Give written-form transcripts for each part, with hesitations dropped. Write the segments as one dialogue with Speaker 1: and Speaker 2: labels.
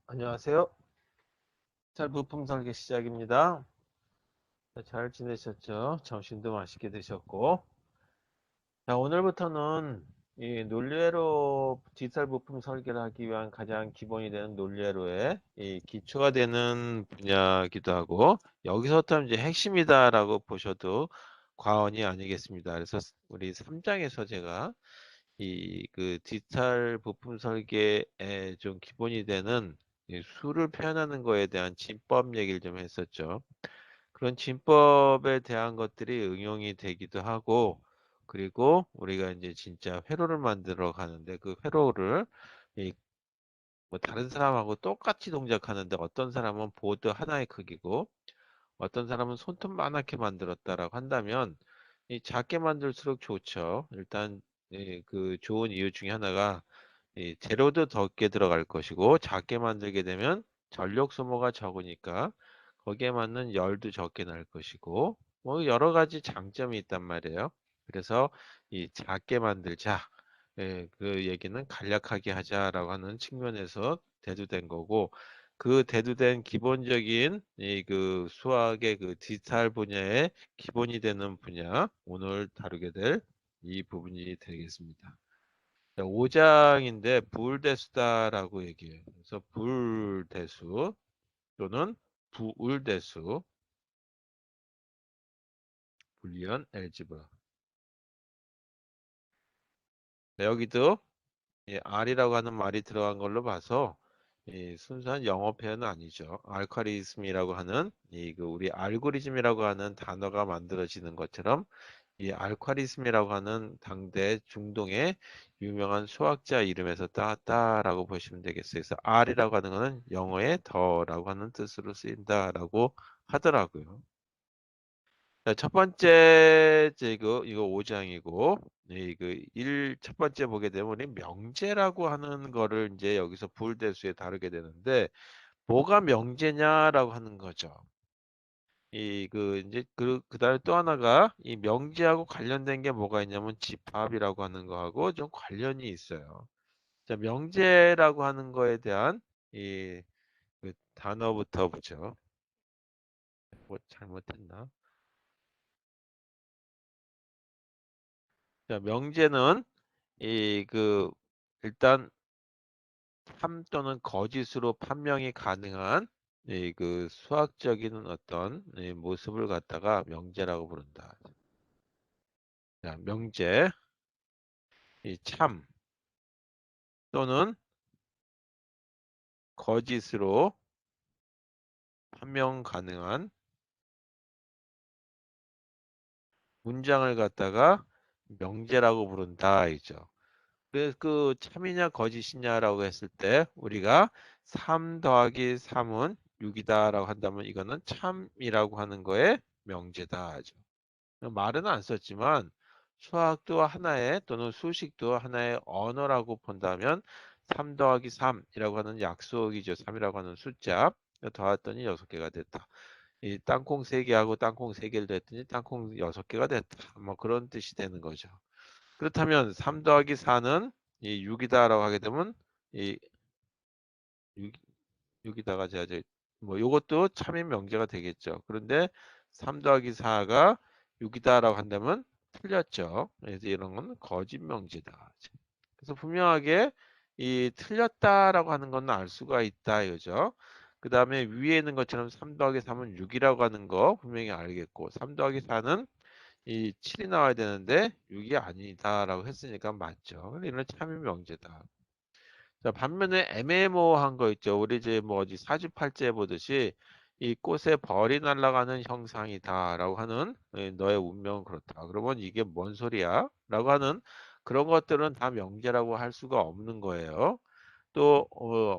Speaker 1: 안녕하세요. 잘 부품 설계 시작입니다. 잘 지내셨죠? 점심도 맛있게 드셨고. 오늘부터는 이 논리회로 디지털 부품 설계를 하기 위한 가장 기본이 되는 논리회로의 이 기초가 되는 분야이기도 하고, 여기서부터 이제 핵심이다라고 보셔도 과언이 아니겠습니다. 그래서 우리 3장에서 제가 이 그 디지털 부품 설계에 좀 기본이 되는 이 수를 표현하는 거에 대한 진법 얘기를 좀 했었죠. 그런 진법에 대한 것들이 응용이 되기도 하고, 그리고 우리가 이제 진짜 회로를 만들어 가는데 그 회로를 이 뭐 다른 사람하고 똑같이 동작하는데 어떤 사람은 보드 하나의 크기고 어떤 사람은 손톱만하게 만들었다라고 한다면 이 작게 만들수록 좋죠. 일단 그 좋은 이유 중에 하나가 이 재료도 적게 들어갈 것이고 작게 만들게 되면 전력 소모가 적으니까 거기에 맞는 열도 적게 날 것이고 뭐 여러 가지 장점이 있단 말이에요. 그래서 이 작게 만들자. 그 얘기는 간략하게 하자라고 하는 측면에서 대두된 거고 그 대두된 기본적인 이 그 수학의 그 디지털 분야의 기본이 되는 분야 오늘 다루게 될 이 부분이 되겠습니다. 5장인데 부울대수다라고 얘기해요. 그래서 부울대수 또는 부울대수, 불리언 엘지브라. 여기도 이 R이라고 하는 말이 들어간 걸로 봐서 이 순수한 영어 표현은 아니죠. 알고리즘이라고 하는 이 그 우리 알고리즘이라고 하는 단어가 만들어지는 것처럼 이 알고리즘이라고 하는 당대 중동의 유명한 수학자 이름에서 따왔다라고 보시면 되겠어요. 그래서 R이라고 하는 것은 영어의 더라고 하는 뜻으로 쓰인다라고 하더라고요. 자, 첫 번째 이거 5장이고 첫 번째 보게 되면 우리 명제라고 하는 거를 이제 여기서 부울대수에 다루게 되는데 뭐가 명제냐라고 하는 거죠. 이제 그다음에 또 하나가 이 명제하고 관련된 게 뭐가 있냐면 집합이라고 하는 거하고 좀 관련이 있어요. 자, 명제라고 하는 거에 대한 이 그 단어부터 보죠. 뭐 잘못했나? 자, 명제는 일단 참 또는 거짓으로 판명이 가능한 수학적인 어떤 이 모습을 갖다가 명제라고 부른다. 자, 명제, 이 참 또는 거짓으로 판명 가능한 문장을 갖다가 명제라고 부른다 이죠. 그래서 그 참이냐 거짓이냐라고 했을 때 우리가 3 더하기 3은 6이다라고 한다면 이거는 참이라고 하는 거에 명제다 하죠. 말은 안 썼지만 수학도 하나의 또는 수식도 하나의 언어라고 본다면 3 더하기 3이라고 하는 약속이죠. 3이라고 하는 숫자 더했더니 6개가 됐다. 이 땅콩 3개하고 땅콩 3개를 더했더니 땅콩 6개가 됐다. 뭐 그런 뜻이 되는 거죠. 그렇다면 3 더하기 4는 이 6이다라고 하게 되면 이 6, 이다가 제가 뭐 요것도 참인 명제가 되겠죠. 그런데 3 더하기 4가 6이다라고 한다면 틀렸죠. 그래서 이런 건 거짓 명제다. 그래서 분명하게 이 틀렸다라고 하는 건 알 수가 있다 이거죠. 그 다음에 위에 있는 것처럼 3 더하기 3은 6이라고 하는 거 분명히 알겠고 3 더하기 4는 이 7이 나와야 되는데 6이 아니다라고 했으니까 맞죠. 이런 참인 명제다. 자, 반면에 애매모호한 거 있죠. 우리 이제 뭐 어디 사주팔자에 보듯이 이 꽃에 벌이 날아가는 형상이다라고 하는 너의 운명은 그렇다. 그러면 이게 뭔 소리야? 라고 하는 그런 것들은 다 명제라고 할 수가 없는 거예요. 또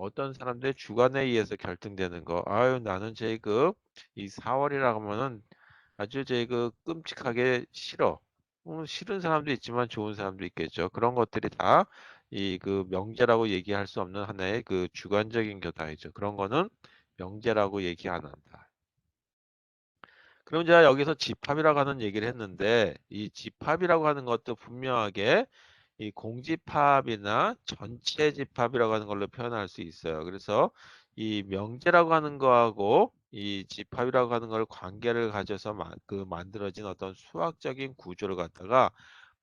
Speaker 1: 어떤 사람들의 주관에 의해서 결정되는 거. 아유 나는 제그 이 4월이라고 하면은 아주 끔찍하게 싫어. 싫은 사람도 있지만 좋은 사람도 있겠죠. 그런 것들이 다 이 그 명제라고 얘기할 수 없는 하나의 그 주관적인 교단이죠. 그런 거는 명제라고 얘기 안 한다. 그럼 제가 여기서 집합이라고 하는 얘기를 했는데 이 집합이라고 하는 것도 분명하게 이 공집합이나 전체 집합이라고 하는 걸로 표현할 수 있어요. 그래서 이 명제라고 하는 거하고 이 집합이라고 하는 걸 관계를 가져서 만들어진 어떤 수학적인 구조를 갖다가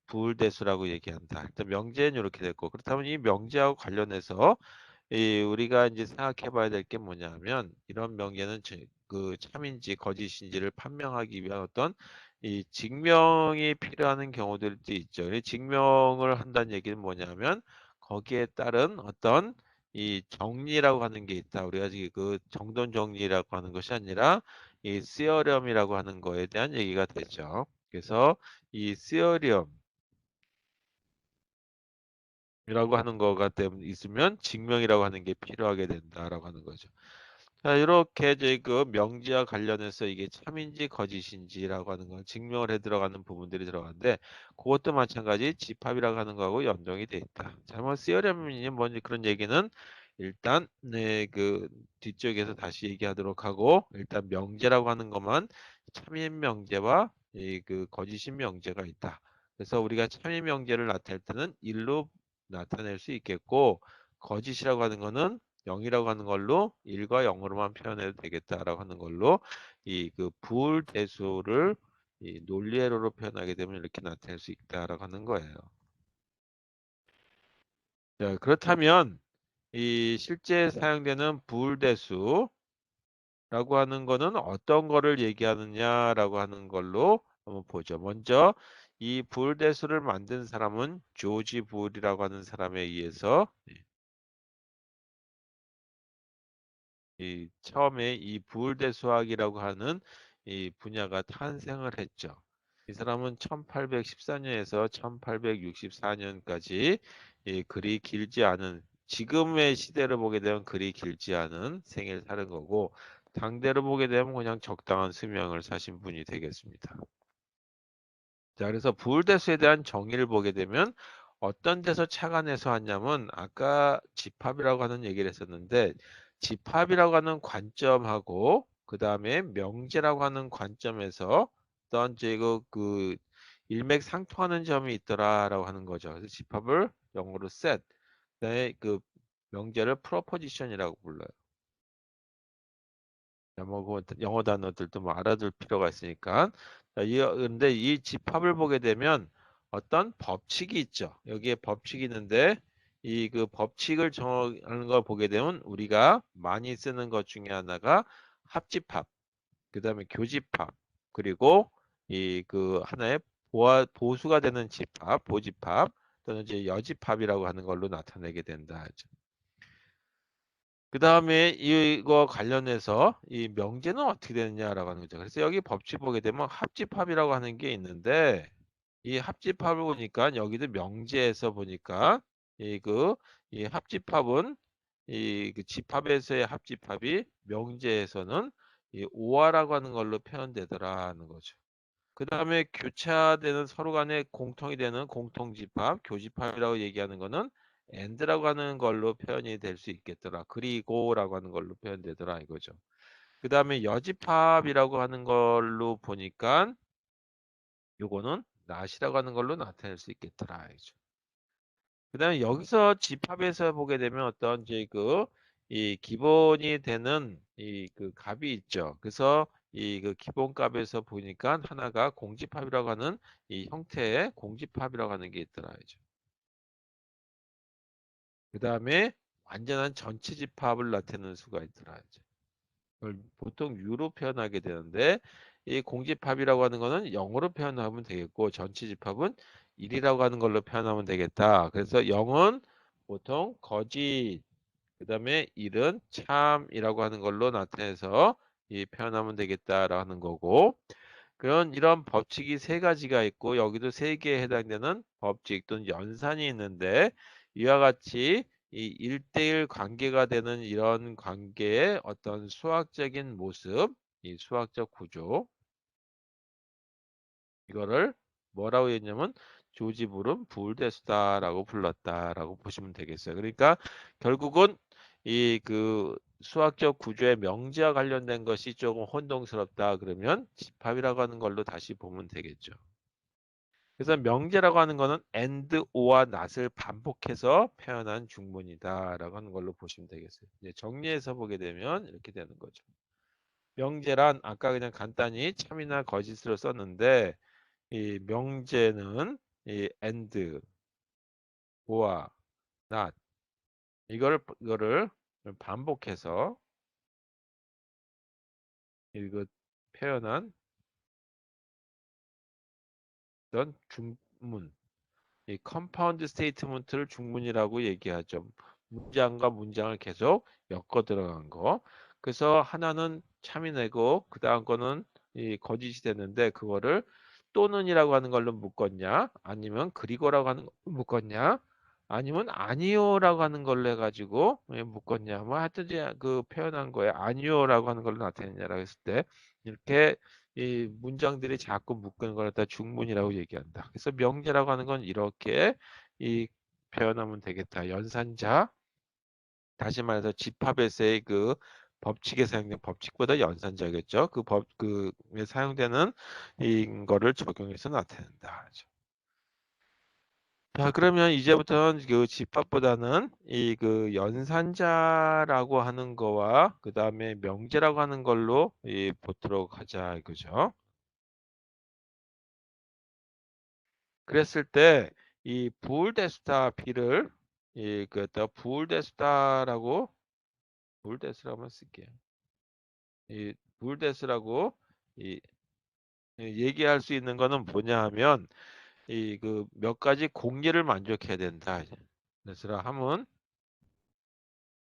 Speaker 1: 부울대수라고 얘기한다. 일단 명제는 이렇게 됐고, 그렇다면 이 명제하고 관련해서 우리가 이제 생각해 봐야 될 게 뭐냐면, 이런 명예는 그 참인지 거짓인지를 판명하기 위한 어떤 이 증명이 필요한 경우들도 있죠. 이 증명을 한다는 얘기는 뭐냐면, 거기에 따른 어떤 이 정리라고 하는 게 있다. 우리가 지금 그 정돈 정리라고 하는 것이 아니라 이 시어럼이라고 하는 거에 대한 얘기가 되죠. 그래서 이 시어럼이라고 하는 거가 때문에 있으면 증명이라고 하는 게 필요하게 된다라고 하는 거죠. 자, 이렇게 이제 그 명제와 관련해서 이게 참인지 거짓인지라고 하는 걸 증명을 해 들어가는 부분들이 들어가는데, 그것도 마찬가지 집합이라고 하는 거하고 연동이 돼 있다. 자, 뭐 시어럼이 뭔지 그런 얘기는 일단 그 뒤쪽에서 다시 얘기하도록 하고, 일단 명제라고 하는 것만 참인 명제와 이 그 거짓인 명제가 있다. 그래서 우리가 참인 명제를 나타낼 때는 1로 나타낼 수 있겠고, 거짓이라고 하는 거는 0이라고 하는 걸로 1과 0으로만 표현해도 되겠다라고 하는 걸로 이 그 부울대수를 이 논리회로로 표현하게 되면 이렇게 나타낼 수 있다라고 하는 거예요. 자, 그렇다면 이 실제 사용되는 부울대수라고 하는 거는 어떤 거를 얘기하느냐라고 하는 걸로 한번 보죠. 먼저 이 부울대수를 만든 사람은 조지 부울이라고 하는 사람에 의해서 이 처음에 이 부울대 수학이라고 하는 이 분야가 탄생을 했죠. 이 사람은 1814년에서 1864년까지 그리 길지 않은, 지금의 시대를 보게 되면 그리 길지 않은 생애를 사는 거고, 당대로 보게 되면 그냥 적당한 수명을 사신 분이 되겠습니다. 자, 그래서 부울대수에 대한 정의를 보게 되면 어떤 데서 착안해서 왔냐면, 아까 집합이라고 하는 얘기를 했었는데, 집합이라고 하는 관점하고 그 다음에 명제라고 하는 관점에서 어떤 그 일맥상통하는 점이 있더라라고 하는 거죠. 그래서 집합을 영어로 set, 그다음에 그 명제를 proposition이라고 불러요. 영어 단어들도 뭐 알아둘 필요가 있으니까. 자, 근데 이 집합을 보게 되면 어떤 법칙이 있죠. 여기에 법칙이 있는데 이 그 법칙을 정하는 걸 보게 되면 우리가 많이 쓰는 것 중에 하나가 합집합, 그다음에 교집합, 그리고 이 그 하나의 보수가 되는 집합, 보집합 또는 이제 여집합이라고 하는 걸로 나타내게 된다. 그 다음에 이거 관련해서 이 명제는 어떻게 되느냐라고 하는 거죠. 그래서 여기 법칙 보게 되면 합집합이라고 하는 게 있는데, 이 합집합을 보니까 여기도 명제에서 보니까 이 합집합은 이 그 집합에서의 합집합이 명제에서는 이 오화라고 하는 걸로 표현되더라는 거죠. 그 다음에 교차되는 서로 간에 공통이 되는 공통집합, 교집합이라고 얘기하는 거는 and라고 하는 걸로 표현이 될 수 있겠더라. 그리고라고 하는 걸로 표현되더라 이거죠. 그 다음에 여집합이라고 하는 걸로 보니까 요거는 not이라고 하는 걸로 나타낼 수 있겠더라 이죠. 그 다음에 여기서 집합에서 보게 되면 어떤 이제 이 기본이 되는 이 그 값이 있죠. 그래서 이 그 기본값에서 보니까 하나가 공집합이라고 하는 이 형태의 공집합이라고 하는 게 있더라 이죠. 그 다음에 완전한 전체 집합을 나타내는 수가 있더라 이죠. 이걸 보통 U로 표현하게 되는데, 이 공집합이라고 하는 거는 0으로 표현하면 되겠고, 전체 집합은 1이라고 하는 걸로 표현하면 되겠다. 그래서 0은 보통 거짓, 그 다음에 1은 참이라고 하는 걸로 나타내서 이 표현하면 되겠다라는 거고, 그런 이런 법칙이 세 가지가 있고, 여기도 세 개에 해당되는 법칙 또는 연산이 있는데, 이와 같이 이 1대1 관계가 되는 이런 관계의 어떤 수학적인 모습, 이 수학적 구조, 이거를 뭐라고 했냐면 조지브름 부울대수다라고 불렀다라고 보시면 되겠어요. 그러니까 결국은 이 그 수학적 구조의 명제와 관련된 것이 조금 혼동스럽다 그러면 집합이라고 하는 걸로 다시 보면 되겠죠. 그래서 명제라고 하는 거는 and, or와 not을 반복해서 표현한 중문이다라고 하는 걸로 보시면 되겠어요. 이제 정리해서 보게 되면 이렇게 되는 거죠. 명제란 아까 그냥 간단히 참이나 거짓으로 썼는데 이 명제는 이 and, or와 not 이거를 반복해서 이거 표현한 어떤 중문 이 컴파운드 스테이트먼트를 중문이라고 얘기하죠. 문장과 문장을 계속 엮어 들어간 거. 그래서 하나는 참이내고 그 다음 거는 이 거짓이 됐는데 그거를 또는이라고 하는 걸로 묶었냐 아니면 그리고라고 하는 걸로 묶었냐 아니면 아니요라고 하는 걸로 해가지고 묶었냐 뭐 하여튼 그 표현한 거에 아니요라고 하는 걸로 나타냈냐라고 했을 때 이렇게 이 문장들이 자꾸 묶이는 걸 갖다 중문이라고 얘기한다. 그래서 명제라고 하는 건 이렇게 이 표현하면 되겠다. 연산자 다시 말해서 집합에서의 그 법칙에 사용된 법칙보다 연산자겠죠. 그에 사용되는 이거를 적용해서 나타낸다. 자, 그러면 이제부터는 그 집합보다는 이 그 연산자라고 하는 거와 그 다음에 명제라고 하는 걸로 보도록 하자 이거죠. 그랬을 때 이 부울데스타 B를 그다 부울데스타라고 부울데스라고 한번 쓸게요. 이 부울데스라고 이 얘기할 수 있는 거는 뭐냐 하면 이 그 몇 가지 공리를 만족해야 된다. 데스라 하면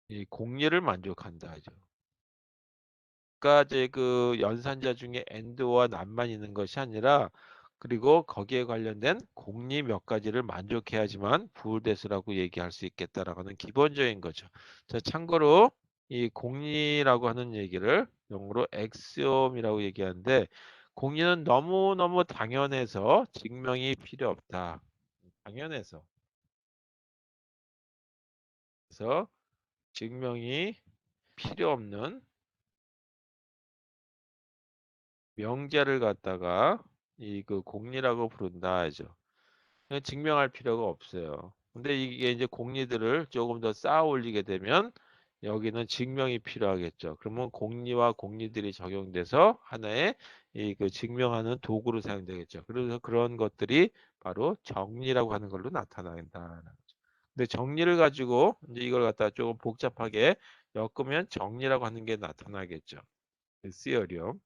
Speaker 1: 이 공리를 만족한다. 가지 그 연산자 중에 and와 not만 있는 것이 아니라 그리고 거기에 관련된 공리 몇 가지를 만족해야지만 부울대수라고 얘기할 수 있겠다라고 하는 기본적인 거죠. 자, 참고로 이 공리라고 하는 얘기를 영어로 axiom이라고 얘기하는데 공리는 너무너무 당연해서 증명이 필요 없다. 당연해서. 그래서 증명이 필요 없는 명제를 갖다가 이 그 공리라고 부른다 하죠. 증명할 필요가 없어요. 근데 이게 이제 공리들을 조금 더 쌓아 올리게 되면 여기는 증명이 필요하겠죠. 그러면 공리와 공리들이 적용돼서 하나의 이 그 증명하는 도구로 사용되겠죠. 그래서 그런 것들이 바로 정리라고 하는 걸로 나타난다. 근데 정리를 가지고 이제 이걸 갖다 조금 복잡하게 엮으면 정리라고 하는 게 나타나겠죠. 시어리움.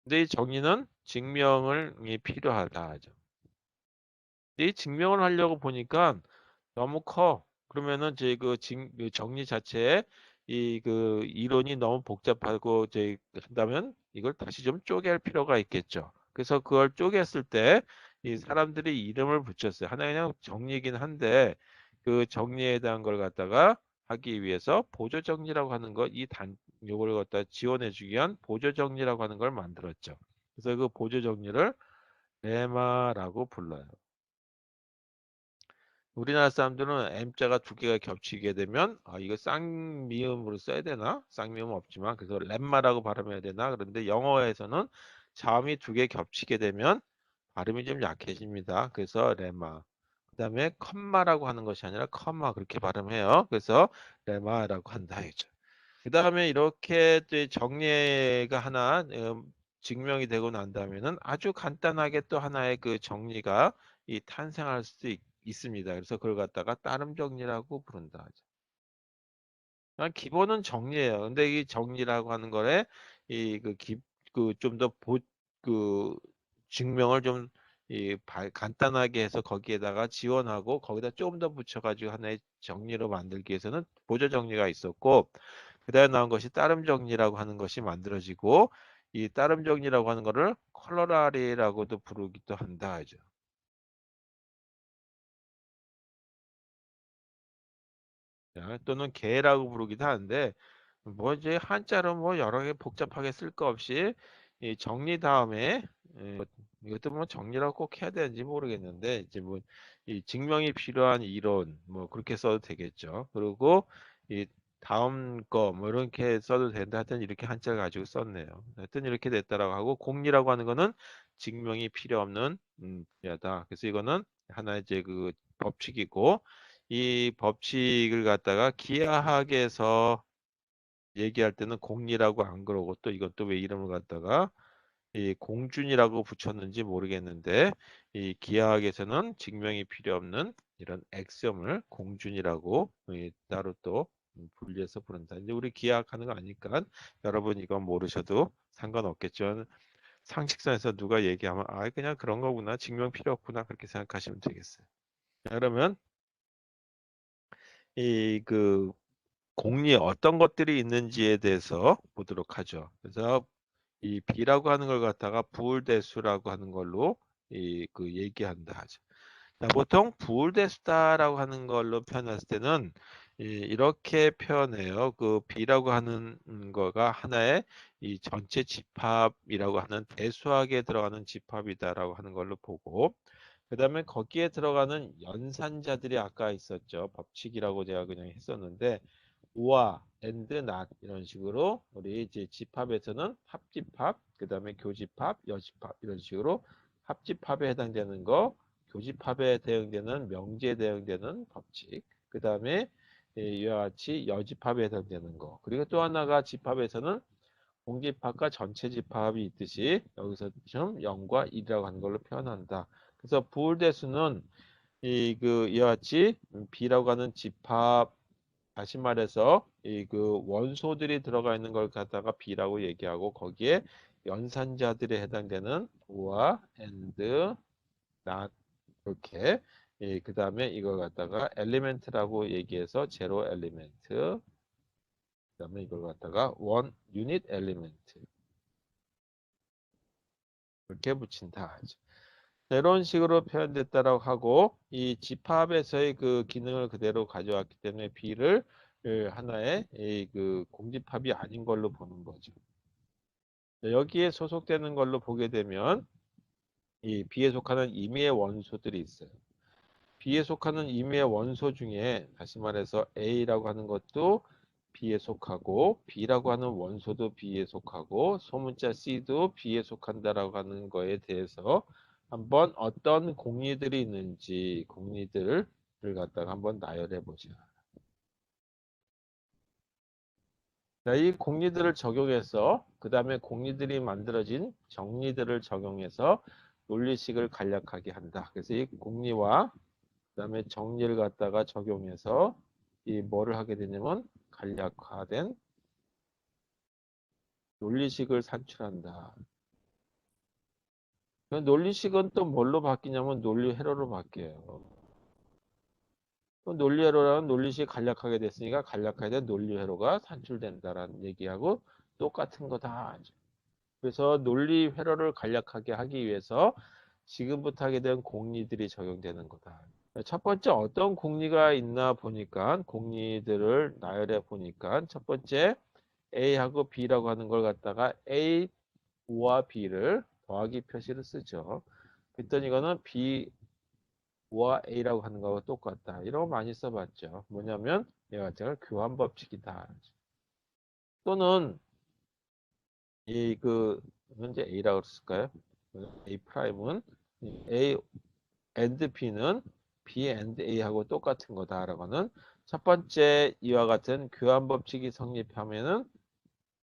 Speaker 1: 근데 이 정의는 증명을 필요하다 하죠. 이 증명을 하려고 보니까 너무 커. 그러면은 그 정리 자체에 이 그 이론이 너무 복잡하고 한다면 이걸 다시 좀 쪼갤 필요가 있겠죠. 그래서 그걸 쪼갰을 때 이 사람들이 이름을 붙였어요. 하나 그냥 정리이긴 한데 그 정리에 대한 걸 갖다가 하기 위해서 보조 정리라고 하는 거 요걸 갖다 지원해 주기 위한 보조 정리라고 하는 걸 만들었죠. 그래서 그 보조 정리를 레마라고 불러요. 우리나라 사람들은 M자가 두 개가 겹치게 되면 이거 쌍미음으로 써야 되나? 쌍미음 없지만 그래서 렘마라고 발음해야 되나? 그런데 영어에서는 자음이 두 개 겹치게 되면 발음이 좀 약해집니다. 그래서 레마. 그다음에 컴마라고 하는 것이 아니라 커마 그렇게 발음해요. 그래서 레마라고 한다 이죠. 그다음에 이렇게 정리가 하나 증명이 되고 난 다음에는 아주 간단하게 또 하나의 그 정리가 탄생할 수도 있습니다. 그래서 그걸 갖다가 따름 정리라고 부른다 하죠. 기본은 정리예요. 근데 이 정리라고 하는 거에 이그좀더그 증명을 좀 간단하게 해서 거기에다가 지원하고 거기다 조금 더 붙여가지고 하나의 정리로 만들기 위해서는 보조 정리가 있었고 그다음에 나온 것이 따름 정리라고 하는 것이 만들어지고 이 따름 정리라고 하는 거를 컬러라리라고도 부르기도 한다 하죠. 또는 개라고 부르기도 하는데 뭐 이제 한자로 뭐 여러 개 복잡하게 쓸 거 없이 이 정리 다음에 이것도 뭐 정리라고 꼭 해야 되는지 모르겠는데 이제 뭐 이 증명이 필요한 이론 뭐 그렇게 써도 되겠죠. 그리고 이 다음 거 뭐 이렇게 써도 된다. 하여튼 이렇게 한자를 가지고 썼네요. 하여튼 이렇게 됐다라고 하고 공리라고 하는 거는 증명이 필요 없는 분야다. 그래서 이거는 하나의 이제 그 법칙이고 이 법칙을 갖다가 기하학에서 얘기할 때는 공리라고 안 그러고 또 이것도 왜 이름을 갖다가 이 공준이라고 붙였는지 모르겠는데 이 기하학에서는 증명이 필요 없는 이런 엑시엄을 공준이라고 따로 또 분리해서 부른다. 이제 우리 기하학하는 거 아니까 여러분 이건 모르셔도 상관없겠죠. 상식선에서 누가 얘기하면 아 그냥 그런 거구나 증명 필요 없구나 그렇게 생각하시면 되겠어요. 그러면 이 그 공리에 어떤 것들이 있는지에 대해서 보도록 하죠. 그래서 이 B라고 하는 걸 갖다가 부울대수라고 하는 걸로 그 얘기한다 하죠. 자, 보통 부울대수다라고 하는 걸로 표현했을 때는 이렇게 표현해요. 그 B라고 하는 거가 하나의 이 전체 집합이라고 하는 대수학에 들어가는 집합이다라고 하는 걸로 보고 그 다음에 거기에 들어가는 연산자들이 아까 있었죠. 법칙이라고 제가 그냥 했었는데 우와, and, not 이런 식으로 우리 이제 집합에서는 합집합, 그 다음에 교집합, 여집합 이런 식으로 합집합에 해당되는 거, 교집합에 해당되는 명제에 해당되는 법칙, 그 다음에 이와 같이 여집합에 해당되는 거, 그리고 또 하나가 집합에서는 공집합과 전체 집합이 있듯이 여기서 좀 0과 1이라고 하는 걸로 표현한다. 그래서 부울대수는 이와 같이 B라고 하는 집합 다시 말해서 이 그 원소들이 들어가 있는 걸 갖다가 B라고 얘기하고 거기에 연산자들에 해당되는 와 and, not 이렇게 그 다음에 이걸 갖다가 엘리멘트라고 얘기해서 제로 엘리멘트 그 다음에 이걸 갖다가 원 유닛 엘리멘트 이렇게 붙인다 하죠. 이런 식으로 표현됐다라고 하고 이 집합에서의 그 기능을 그대로 가져왔기 때문에 B를 하나의 그 공집합이 아닌 걸로 보는 거죠. 여기에 소속되는 걸로 보게 되면 이 B에 속하는 임의의 원소들이 있어요. B에 속하는 임의의 원소 중에 다시 말해서 A라고 하는 것도 B에 속하고 B라고 하는 원소도 B에 속하고 소문자 C도 B에 속한다라고 하는 거에 대해서 한번 어떤 공리들이 있는지 공리들을 갖다가 한번 나열해 보자. 자, 이 공리들을 적용해서 그 다음에 공리들이 만들어진 정리들을 적용해서 논리식을 간략하게 한다. 그래서 이 공리와 그 다음에 정리를 갖다가 적용해서 이 뭐를 하게 되냐면 간략화된 논리식을 산출한다. 그 논리식은 또 뭘로 바뀌냐면 논리회로로 바뀌어요. 또 논리회로라는 논리식 간략하게 됐으니까 간략하게 된 논리회로가 산출된다라는 얘기하고 똑같은 거다. 그래서 논리 회로를 간략하게 하기 위해서 지금부터 하게 된 공리들이 적용되는 거다. 첫 번째 어떤 공리가 있나 보니까 공리들을 나열해 보니까 첫 번째 A하고 B라고 하는 걸 갖다가 A와 B를 더하기 표시를 쓰죠. 그랬더니 이거는 B와 A라고 하는 거하고 똑같다. 이런 거 많이 써봤죠. 뭐냐면 얘가 제가 교환 법칙이다. 또는 이 그 현재 A라고 쓸까요? A 프라임은 A and B는 B and A하고 똑같은 거다라고는 첫 번째 이와 같은 교환 법칙이 성립하면은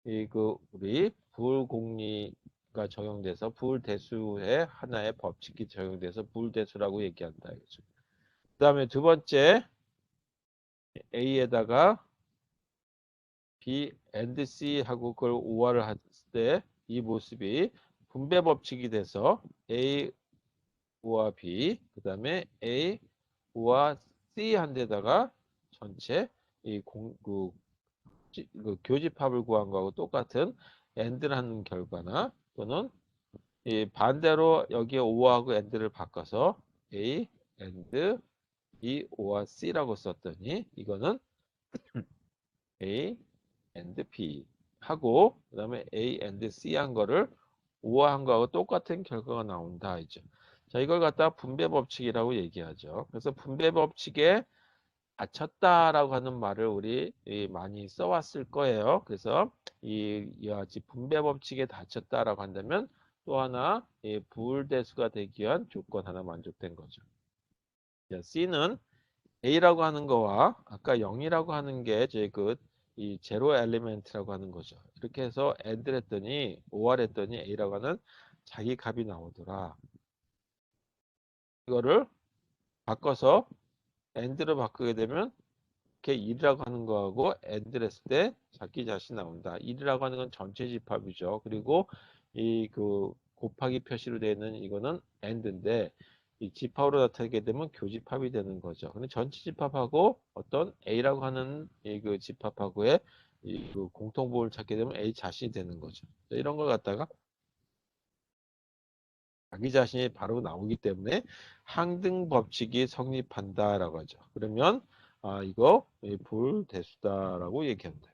Speaker 1: 이 그 우리 부울공리가 적용돼서 부울대수의 하나의 법칙이 적용돼서 부울대수라고 얘기한다. 그다음에 두 번째 A에다가 B and C하고 그걸 오화를 했을 때 이 모습이 분배 법칙이 돼서 A와 B, 그 다음에 A와 C 한 데다가 전체 그 교집합을 구한 거하고 똑같은 AND를 하는 결과나 또는 이 반대로 여기에 O하고 AND를 바꿔서 A, AND, B, O와 C라고 썼더니 이거는 A, and B 하고 그 다음에 A and C 한 거를 O한 거하고 똑같은 결과가 나온다 이죠. 자 이걸 갖다 분배 법칙이라고 얘기하죠. 그래서 분배 법칙에 닫혔다라고 하는 말을 우리 많이 써왔을 거예요. 그래서 이와 같이 분배 법칙에 닫혔다라고 한다면 또 하나 부울대수가 되기 위한 조건 하나 만족된 거죠. 자, C는 A라고 하는 거와 아까 0이라고 하는 게 이제 이 제로 엘리멘트라고 하는 거죠. 이렇게 해서 AND를 했더니 OR 했더니 A라고 하는 자기 값이 나오더라. 이거를 바꿔서 AND로 바꾸게 되면 이렇게 1이라고 하는 거하고 AND를 했을 때 자기 자신 나온다. 1이라고 하는 건 전체 집합이죠. 그리고 이 곱하기 표시로 되어 있는 이거는 AND인데 이 집합으로 나타내게 되면 교집합이 되는 거죠. 근데 전체 집합하고 어떤 A라고 하는 집합하고의 공통부호를 찾게 되면 A 자신이 되는 거죠. 이런 걸 갖다가 자기 자신이 바로 나오기 때문에 항등 법칙이 성립한다라고 하죠. 그러면 이거 불대수다라고 얘기합니다.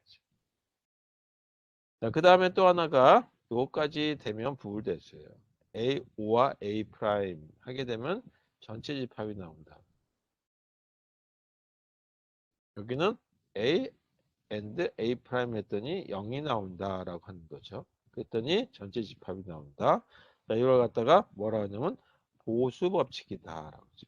Speaker 1: 자, 그 다음에 또 하나가 요거까지 되면 부울대수예요. A5와 A 프라임 하게 되면 전체 집합이 나온다. 여기는 A and A 프라임 했더니 0이 나온다라고 하는 거죠. 그랬더니 전체 집합이 나온다. 자, 이걸 갖다가 뭐라 하냐면 보수 법칙이다라고 하죠.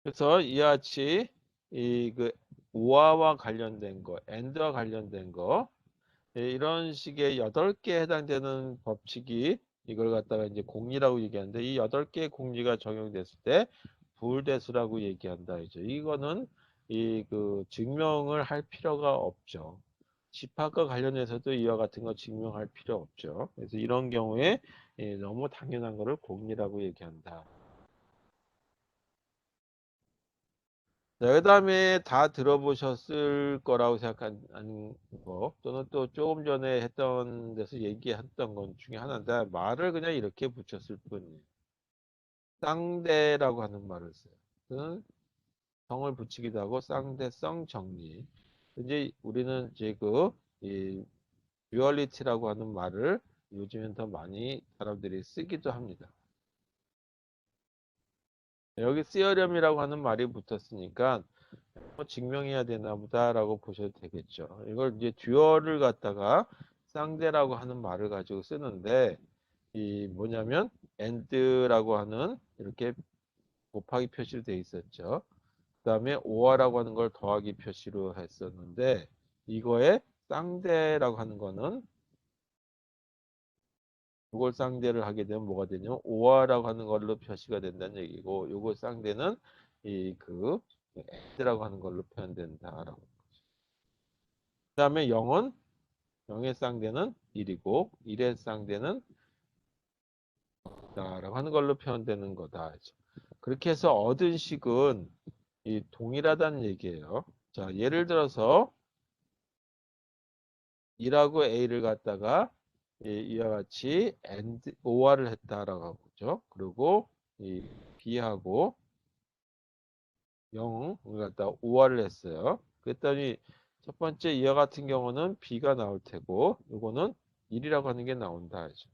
Speaker 1: 그래서 이와 같이 우아와 관련된 거, and와 관련된 거, 이런 식의 8개에 해당되는 법칙이 이걸 갖다가 이제 공리라고 얘기하는데 이 8개의 공리가 적용됐을 때 부울대수라고 얘기한다. 이거는 증명을 할 필요가 없죠. 집합과 관련해서도 이와 같은 거 증명할 필요 없죠. 그래서 이런 경우에 너무 당연한 거를 공리라고 얘기한다. 자, 그 다음에 다 들어보셨을 거라고 생각하는 거, 또는 또 조금 전에 했던 데서 얘기했던 것 중에 하나인데, 말을 그냥 이렇게 붙였을 뿐이에요. 쌍대라고 하는 말을 써요. 또는 성을 붙이기도 하고, 쌍대성 정리. 이제 우리는 이제 이 듀얼리티라고 하는 말을 요즘엔 더 많이 사람들이 쓰기도 합니다. 여기 쓰여렴이라고 하는 말이 붙었으니까, 증명해야 되나 보다라고 보셔도 되겠죠. 이걸 이제 듀얼을 갖다가 쌍대라고 하는 말을 가지고 쓰는데 이 뭐냐면 and라고 하는 이렇게 곱하기 표시로 되어 있었죠. 그 다음에 or라고 하는 걸 더하기 표시로 했었는데 이거에 쌍대라고 하는 거는 이걸 쌍대를 하게 되면 뭐가 되냐면 or라고 하는 걸로 표시가 된다는 얘기고 요거 쌍대는 and라고 하는 걸로 표현된다라고. 그 다음에 0은 0의 쌍대는 1이고 1의 쌍대는 라고 하는 걸로 표현되는 거다. 그렇게 해서 얻은 식은 동일하다는 얘기예요. 자, 예를 들어서 2라고 A를 갖다가 이와 같이 AND OR을 했다라고 하죠. 그리고 이 B하고 0을 갖다가 OR을 했어요. 그랬더니 첫 번째 이와 같은 경우는 B가 나올 테고 이거는 1이라고 하는 게 나온다 하죠.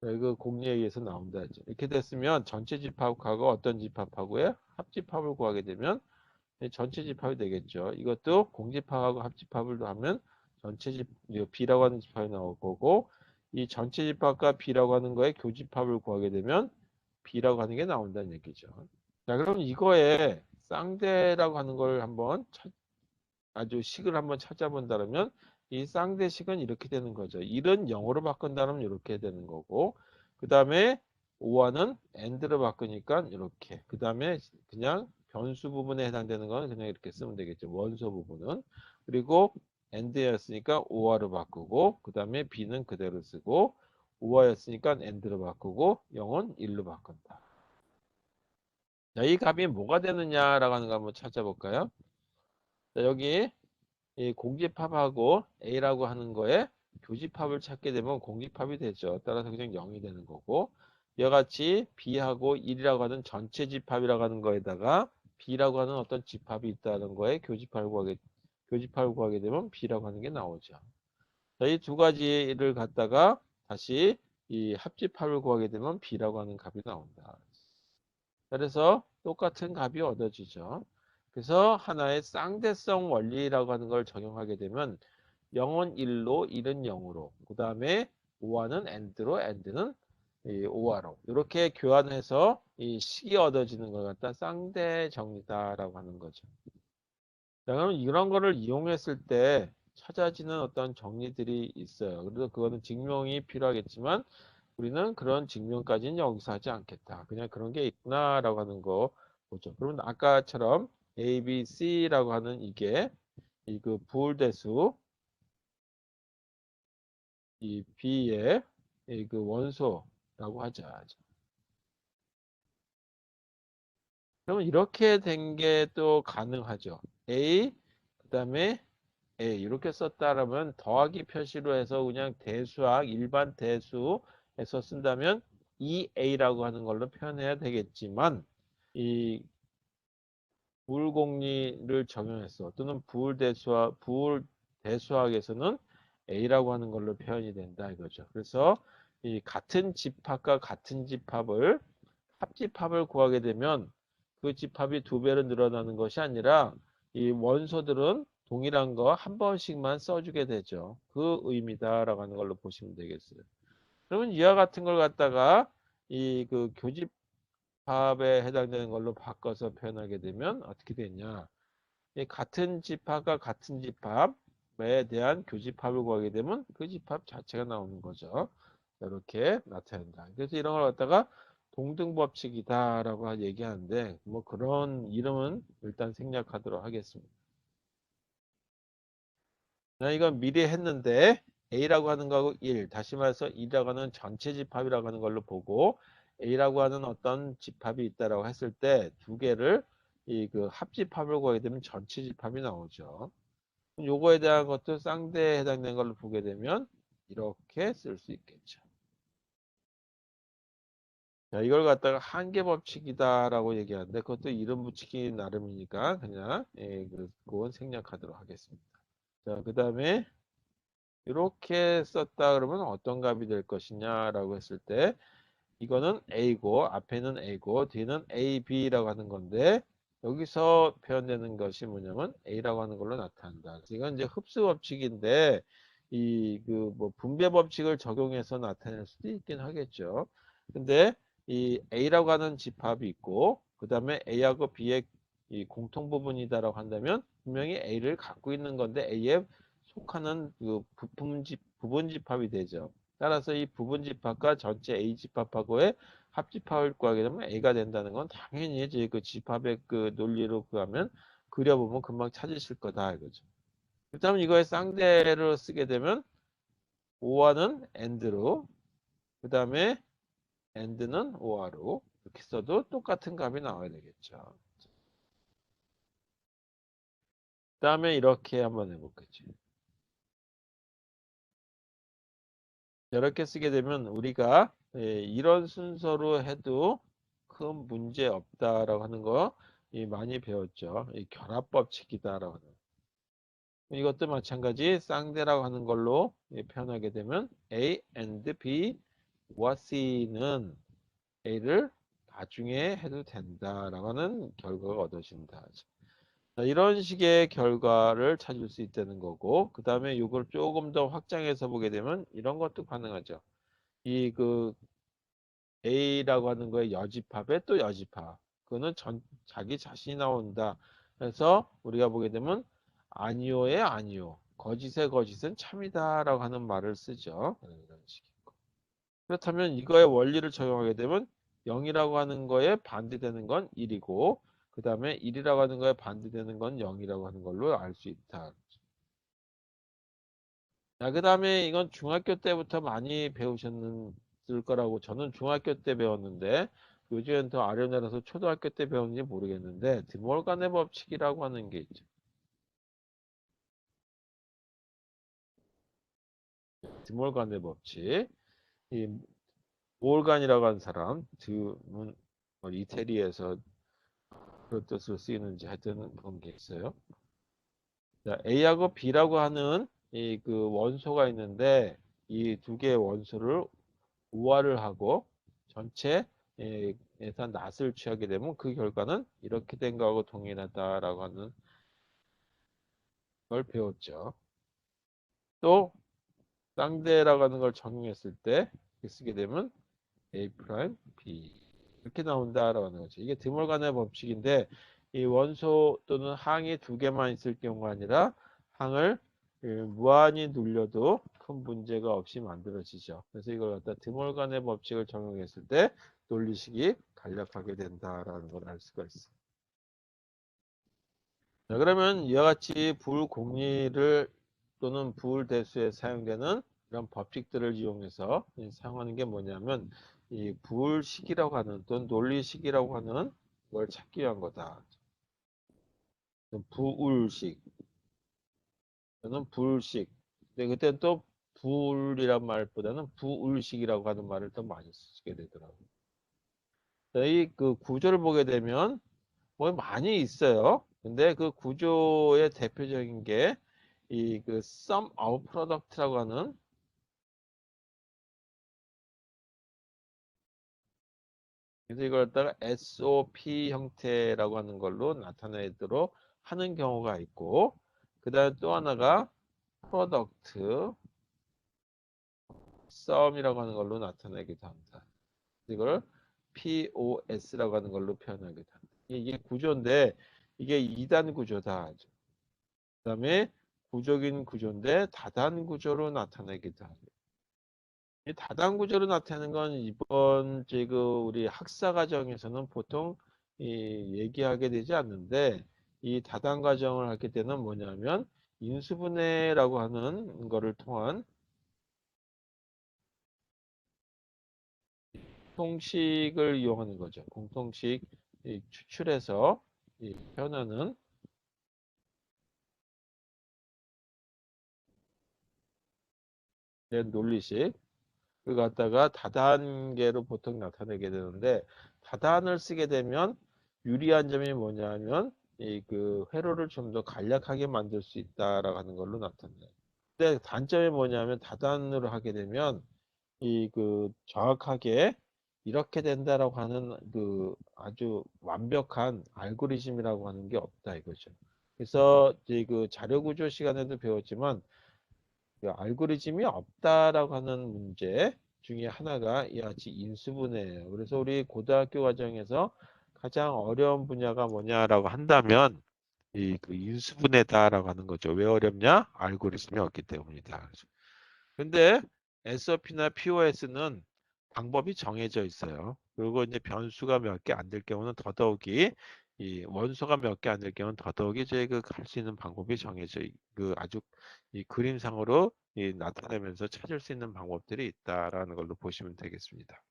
Speaker 1: 그 공리에 의해서 나온다 했죠. 이렇게 됐으면 전체 집합하고 어떤 집합하고의 합집합을 구하게 되면 전체 집합이 되겠죠. 이것도 공집합하고 합집합을 하면 전체 집 B라고 하는 집합이 나올 거고 이 전체 집합과 B라고 하는 거에 교집합을 구하게 되면 B라고 하는 게 나온다는 얘기죠. 자, 그럼 이거에 쌍대라고 하는 걸 한번 아주 식을 한번 찾아본다면 이 쌍대식은 이렇게 되는 거죠. 1은 0으로 바꾼다면 이렇게 되는 거고 그 다음에 5와는 AND로 바꾸니까 이렇게 그 다음에 그냥 변수 부분에 해당되는 건 그냥 이렇게 쓰면 되겠죠. 원소 부분은 그리고 AND였으니까 5와로 바꾸고 그 다음에 B는 그대로 쓰고 5와였으니까 AND로 바꾸고 0은 1로 바꾼다. 자, 이 값이 뭐가 되느냐라고 하는 거 한번 찾아볼까요? 자, 여기 이 공집합하고 A라고 하는 거에 교집합을 찾게 되면 공집합이 되죠. 따라서 그냥 0이 되는 거고 이와 같이 B하고 1이라고 하는 전체 집합이라고 하는 거에다가 B라고 하는 어떤 집합이 있다는 거에 교집합을 구하게 되면 B라고 하는 게 나오죠. 자, 이 두 가지를 갖다가 다시 이 합집합을 구하게 되면 B라고 하는 값이 나온다. 그래서 똑같은 값이 얻어지죠. 그래서 하나의 쌍대성 원리라고 하는 걸 적용하게 되면 0은 1로 1은 0으로 그 다음에 5와는 AND로 AND는 이 5와로 이렇게 교환해서 이 식이 얻어지는 걸 갖다 쌍대 정리다라고 하는 거죠. 자, 그럼 이런 거를 이용했을 때 찾아지는 어떤 정리들이 있어요. 그래서 그거는 증명이 필요하겠지만 우리는 그런 증명까지는 여기서 하지 않겠다. 그냥 그런 게 있구나라고 하는 거 보죠. 그러면 아까처럼 A, B, C라고 하는 이게 이 그 부울대수 이 B의 이 그 원소라고 하자. 그러면 이렇게 된 게 또 가능하죠. A 그다음에 A 이렇게 썼다라면 더하기 표시로 해서 그냥 대수학 일반 대수에서 쓴다면 2A라고 하는 걸로 표현해야 되겠지만 이 부울공리를 적용했어. 또는 부울대수학에서는 A라고 하는 걸로 표현이 된다 이거죠. 그래서 이 같은 집합과 같은 집합을 합집합을 구하게 되면 그 집합이 두 배로 늘어나는 것이 아니라 이 원소들은 동일한 거 한 번씩만 써주게 되죠. 그 의미다라고 하는 걸로 보시면 되겠어요. 그러면 이와 같은 걸 갖다가 이 그 교집합에 해당되는 걸로 바꿔서 표현하게 되면 어떻게 되냐? 이 같은 집합과 같은 집합에 대한 교집합을 구하게 되면 그 집합 자체가 나오는 거죠. 이렇게 나타낸다. 그래서 이런 걸 갖다가 동등법칙이다라고 얘기하는데 뭐 그런 이름은 일단 생략하도록 하겠습니다. 나 이건 미리 했는데 A라고 하는 거하고 1, 다시 말해서 2라고 하는 전체 집합이라고 하는 걸로 보고 A라고 하는 어떤 집합이 있다라고 했을 때 두 개를 이 그 합집합을 구하게 되면 전체 집합이 나오죠. 요거에 대한 것도 쌍대에 해당되는 걸로 보게 되면 이렇게 쓸 수 있겠죠. 자, 이걸 갖다가 한계 법칙이다라고 얘기하는데 그것도 이름 붙이기 나름이니까 그냥 그건 생략하도록 하겠습니다. 자, 그 다음에 이렇게 썼다 그러면 어떤 값이 될 것이냐라고 했을 때 이거는 A고 앞에는 A고 뒤는 AB라고 하는 건데 여기서 표현되는 것이 뭐냐면 A라고 하는 걸로 나타난다. 이건 이제 흡수 법칙인데 이 그 뭐 분배 법칙을 적용해서 나타낼 수도 있긴 하겠죠. 근데 이 A라고 하는 집합이 있고 그 다음에 A하고 B의 이 공통 부분이다라고 한다면 분명히 A를 갖고 있는 건데 A에 속하는 그 부분 집합이 되죠. 따라서 이 부분 집합과 전체 A 집합하고의 합집합을 구하게 되면 A가 된다는 건 당연히 이제 그 집합의 그 논리로 구하면 그려보면 금방 찾으실 거다 이거죠. 그다음 이거의 쌍대를 쓰게 되면 5화는 AND로 그다음에 AND는 5화로 이렇게 써도 똑같은 값이 나와야 되겠죠. 그다음에 이렇게 한번 해볼게요. 이렇게 쓰게 되면 우리가 이런 순서로 해도 큰 문제 없다라고 하는 거 많이 배웠죠. 이 결합법칙이다라고 하는. 이것도 마찬가지 쌍대라고 하는 걸로 표현하게 되면 A and B와 C는 A를 나중에 해도 된다라고 하는 결과가 얻어진다. 자, 이런 식의 결과를 찾을 수 있다는 거고 그 다음에 이걸 조금 더 확장해서 보게 되면 이런 것도 가능하죠. 이 그 A라고 하는 거에 여집합에 또 여집합. 그거는 자기 자신이 나온다. 그래서 우리가 보게 되면 아니오의 아니오. 거짓의 거짓은 참이다라고 하는 말을 쓰죠. 이런 식이고. 그렇다면 이거의 원리를 적용하게 되면 0이라고 하는 거에 반대되는 건 1이고 그 다음에 1이라고 하는 거에 반대되는 건 0이라고 하는 걸로 알 수 있다. 자, 그 다음에 이건 중학교 때부터 많이 배우셨을 거라고 저는 중학교 때 배웠는데 요즘엔 더 아련해서 초등학교 때 배웠는지 모르겠는데 드몰간의 법칙이라고 하는 게 있죠. 드몰간의 법칙. 이 몰간이라고 하는 사람, 드문 이태리에서 그런 뜻으로 쓰이는지 하여튼 그런 게 있어요. 자, A하고 B라고 하는 이 그 원소가 있는데 이 두 개의 원소를 우화를 하고 전체 에서 낫을 취하게 되면 그 결과는 이렇게 된 거하고 동일하다라고 하는 걸 배웠죠. 또 쌍대라고 하는 걸 적용했을 때 쓰게 되면 A 프라임 B 이렇게 나온다라고 하는 거죠. 이게 드몰간의 법칙인데 이 원소 또는 항이 두 개만 있을 경우가 아니라 항을 무한히 눌려도 큰 문제가 없이 만들어지죠. 그래서 이걸 갖다 드몰간의 법칙을 적용했을 때 논리식이 간략하게 된다라는 걸 알 수가 있어요. 자, 그러면 이와 같이 불공리를 또는 불대수에 사용되는 이런 법칙들을 이용해서 사용하는 게 뭐냐면 이 불식이라고 하는 또는 논리식이라고 하는 걸 찾기 위한 거다. 부울식 또는 불식. 근데 그때는 또 불이란 말보다는 부울식이라고 하는 말을 더 많이 쓰게 되더라고요. 이 그 구조를 보게 되면 뭐 많이 있어요. 근데 그 구조의 대표적인 게 이 그 sum of product라고 하는 그래서 이걸 갖다가 SOP 형태라고 하는 걸로 나타내도록 하는 경우가 있고 그다음에 또 하나가 product sum이라고 하는 걸로 나타내기도 합니다. 이걸 POS라고 하는 걸로 표현하기도 합니다. 이게 구조인데 이게 2단 구조다. 그다음에 구조긴 구조인데 다단 구조로 나타내기도 합니다. 이 다단 구조로 나타내는 건 이번 우리 학사 과정에서는 보통 얘기하게 되지 않는데 이 다단 과정을 하게 되는 뭐냐면 인수분해라고 하는 거를 통한 공통식을 이용하는 거죠. 공통식 추출해서 표현하는 논리식 그 갖다가 다단계로 보통 나타내게 되는데 다단을 쓰게 되면 유리한 점이 뭐냐면 이 그 회로를 좀 더 간략하게 만들 수 있다라고 하는 걸로 나타나요. 근데 단점이 뭐냐면 다단으로 하게 되면 이 그 정확하게 이렇게 된다라고 하는 그 아주 완벽한 알고리즘이라고 하는 게 없다 이거죠. 그래서 이제 그 자료 구조 시간에도 배웠지만 그 알고리즘이 없다라고 하는 문제 중에 하나가 이와 같이 인수분해예요. 그래서 우리 고등학교 과정에서 가장 어려운 분야가 뭐냐라고 한다면 이 그 인수분해다라고 하는 거죠. 왜 어렵냐? 알고리즘이 없기 때문이다. 근데 SOP나 POS는 방법이 정해져 있어요. 그리고 이제 변수가 몇 개 안 될 경우는 더더욱이 이 원소가 몇 개 안 될 경우는 더더욱이 이제 그 갈 수 있는 방법이 정해져 그 아주 이 그림상으로 나타내면서 찾을 수 있는 방법들이 있다라는 걸로 보시면 되겠습니다.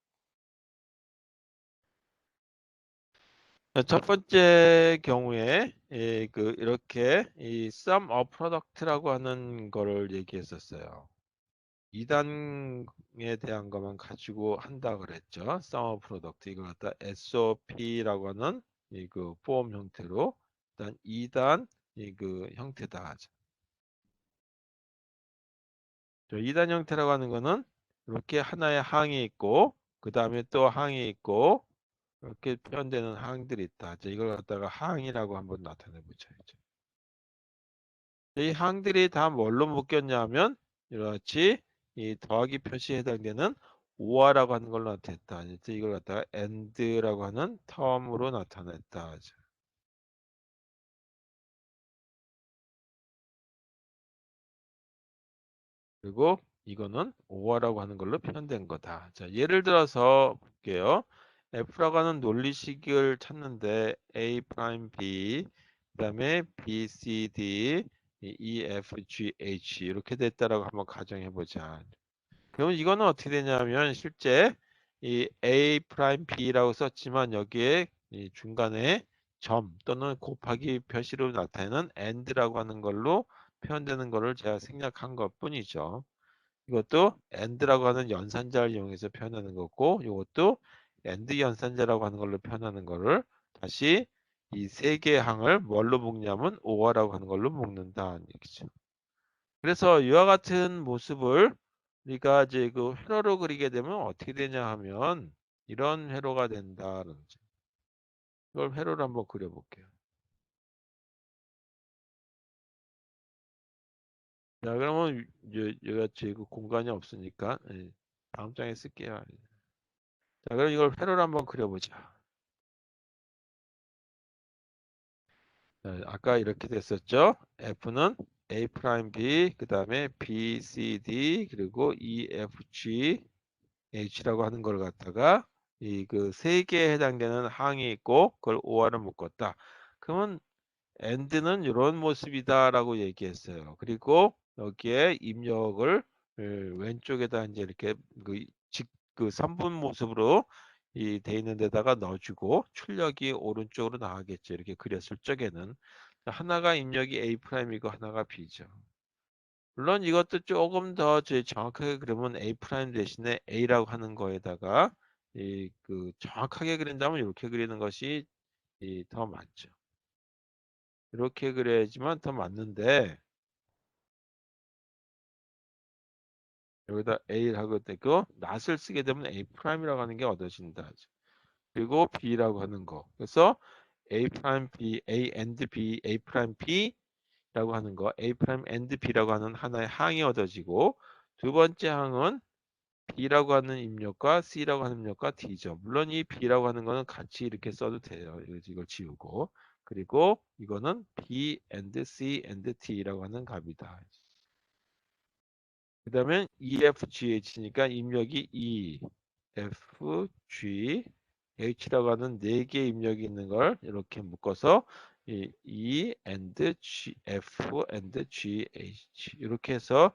Speaker 1: 첫 번째 경우에 이렇게 이 sum of product라고 하는 거를 얘기했었어요. 2단에 대한 것만 가지고 한다 그랬죠. sum of product 이걸 갖다 SOP라고 하는 이 그 폼 형태로 일단 2단 이 그 형태다 하죠. 2단 형태라고 하는 거는 이렇게 하나의 항이 있고 그 다음에 또 항이 있고 이렇게 표현되는 항들이 있다. 이걸 갖다가 항이라고 한번 나타내 보죠. 이 항들이 다 뭘로 묶였냐면 이렇지 이 더하기 표시에 해당되는 오화라고 하는 걸로 나타냈다. 이걸 갖다가 and라고 하는 term으로 나타냈다. 그리고 이거는 오화라고 하는 걸로 표현된 거다. 자, 예를 들어서 볼게요. F라고 하는 논리식을 찾는데 A 프라임 B 그다음에 B, C, D, E, F, G, H 이렇게 됐다라고 한번 가정해 보자. 그러면 이거는 어떻게 되냐면 실제 이 A 프라임 B라고 썼지만 여기에 이 중간에 점 또는 곱하기 표시로 나타내는 and라고 하는 걸로 표현되는 것을 제가 생략한 것 뿐이죠. 이것도 and라고 하는 연산자를 이용해서 표현하는 거고 이것도 and 연산자라고 하는 걸로 표현하는 거를 다시 이 세 개의 항을 뭘로 묶냐면 오어라고 하는 걸로 묶는다 얘기죠. 그래서 이와 같은 모습을 우리가 이제 그 회로로 그리게 되면 어떻게 되냐 하면 이런 회로가 된다는 거죠. 이걸 회로로 한번 그려볼게요. 자, 그러면 여기가 그 공간이 없으니까 다음 장에 쓸게요. 자, 그럼 이걸 회로로 한번 그려보자. 자, 아까 이렇게 됐었죠? F는 A 프라임 B, 그 다음에 B, C, D, 그리고 E, F, G, H라고 하는 걸 갖다가 이 그 세 개에 해당되는 항이 있고 그걸 O와를 묶었다. 그러면 AND는 이런 모습이다라고 얘기했어요. 그리고 여기에 입력을 왼쪽에다 이제 이렇게 그 선분 모습으로 돼 있는 데다가 넣어주고 출력이 오른쪽으로 나가겠죠. 이렇게 그렸을 적에는 하나가 입력이 A 프라임이고 하나가 B죠. 물론 이것도 조금 더 정확하게 그러면 A 프라임 대신에 A라고 하는 거에다가 그 정확하게 그린다면 이렇게 그리는 것이 더 맞죠. 이렇게 그려야지만 더 맞는데 여기다 A라고 되고 낫을 쓰게 되면 A 프라임이라고 하는 게 얻어진다. 그리고 B라고 하는 거. 그래서 A 프라임 B, A and B, A 프라임 B라고 하는 거, A 프라임 and B라고 하는 하나의 항이 얻어지고 두 번째 항은 B라고 하는 입력과 C라고 하는 입력과 D죠. 물론 이 B라고 하는 거는 같이 이렇게 써도 돼요. 이걸 지우고. 그리고 이거는 B and C and D라고 하는 값이다. 그 다음에 EFGH니까 입력이 E, F, G, H라고 하는 네 개의 입력이 있는 걸 이렇게 묶어서 E and G, F and G, H 이렇게 해서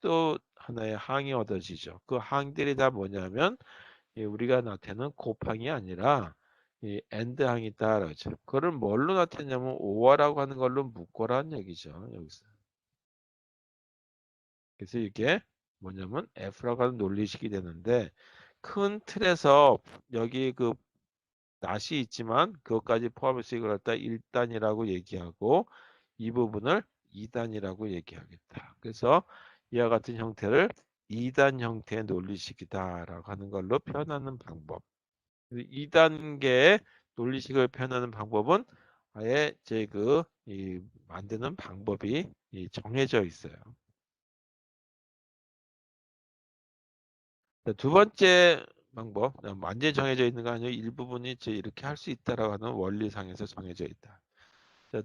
Speaker 1: 또 하나의 항이 얻어지죠. 그 항들이 다 뭐냐면 우리가 나타내는 곱항이 아니라 and 항이 있다 그러죠. 그거를 뭘로 나타내냐면 오어라고 하는 걸로 묶어라는 얘기죠. 여기서. 그래서 이게 뭐냐면 F라고 하는 논리식이 되는데 큰 틀에서 여기 그 낫이 있지만 그것까지 포함해서 이걸 갖다 1단이라고 얘기하고 이 부분을 2단이라고 얘기하겠다. 그래서 이와 같은 형태를 2단 형태의 논리식이다라고 하는 걸로 표현하는 방법. 2단계의 논리식을 표현하는 방법은 아예 만드는 방법이 정해져 있어요. 두 번째 방법, 완전히 정해져 있는 거 아니고 일부분이 이제 이렇게 할 수 있다라고 하는 원리상에서 정해져 있다. 자,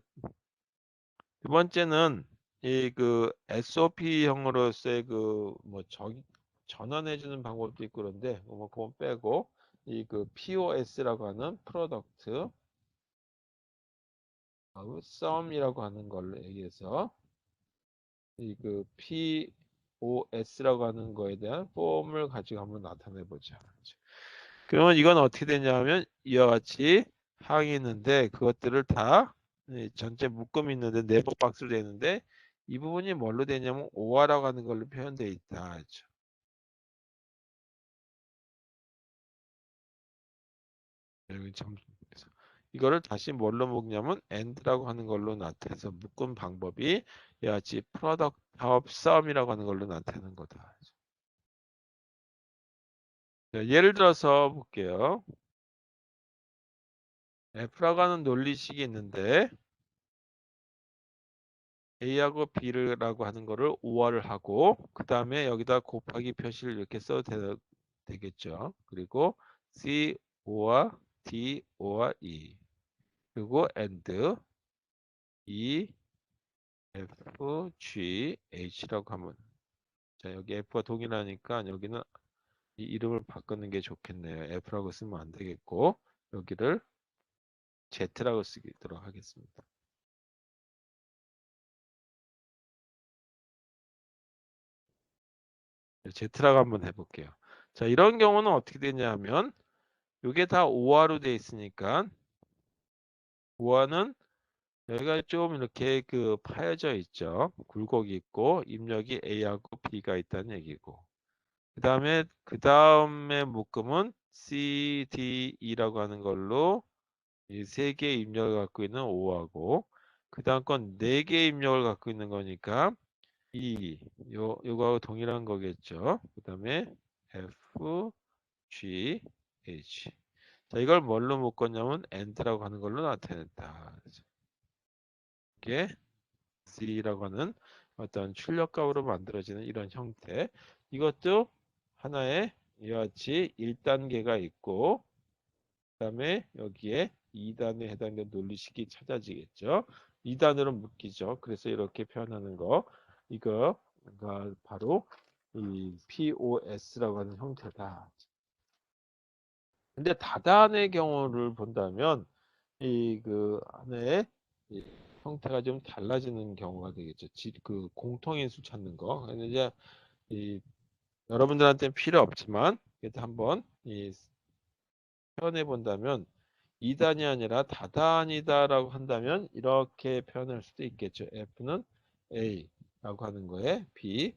Speaker 1: 두 번째는 이 그 SOP형으로서의 그뭐 전환해 주는 방법도 있고 그런데 뭐 그건 빼고 이 그 POS라고 하는 프로덕트 썸이라고 하는 걸로 얘기해서 이 그 POS라고 하는 거에 대한 폼을 가지고 한번 나타내 보자. 그러면 이건 어떻게 되냐면 이와 같이 항이 있는데 그것들을 다 전체 묶음이 있는데 네모 박스로 되어 있는데 이 부분이 뭘로 되냐면 오화라고 하는 걸로 표현되어 있다. 그렇죠? 여기 그래서 이거를 다시 뭘로 묶냐면 and라고 하는 걸로 나타내서 묶은 방법이 이와 같이 product of sum이라고 하는 걸로 나타내는 거다. 자, 예를 들어서 볼게요. F라고 하는 논리식이 있는데 A하고 B라고 하는 거를 5화를 하고 그 다음에 여기다 곱하기 표시를 이렇게 써도 되겠죠. 그리고 C, O와 D, O와 E 그리고 AND E, F, G, H라고 하면 자 여기 F와 동일하니까 여기는 이 이름을 바꾸는 게 좋겠네요. F라고 쓰면 안 되겠고 여기를 Z라고 쓰도록 하겠습니다. Z라고 한번 해볼게요. 자 이런 경우는 어떻게 되냐면 이게 다 5화로 돼 있으니까 5화는 여기가 좀 이렇게 그 파여져 있죠. 굴곡이 있고 입력이 A하고 B가 있다는 얘기고. 그 다음에 묶음은 C, D, E라고 하는 걸로 이 세 개의 입력을 갖고 있는 5하고 그 다음 건 네 개의 입력을 갖고 있는 거니까 요거하고 동일한 거겠죠. 그 다음에 F, G, H. 자, 이걸 뭘로 묶었냐면 AND라고 하는 걸로 나타냈다. 이게 C라고 하는 어떤 출력값으로 만들어지는 이런 형태. 이것도 하나의 이와 같이 1단계가 있고, 그 다음에 여기에 2단에 해당되는 논리식이 찾아지겠죠. 2단으로 묶이죠. 그래서 이렇게 표현하는 거. 이거가 바로 이 POS라고 하는 형태다. 근데 다단의 경우를 본다면 이 그 하나의 이 형태가 좀 달라지는 경우가 되겠죠. 그 공통인수 찾는 거. 근데 이제 이 여러분들한테는 필요 없지만 그래도 한번 이 표현해 본다면 2단이 아니라 다단이다라고 한다면 이렇게 표현할 수도 있겠죠. F는 A라고 하는 거에 B,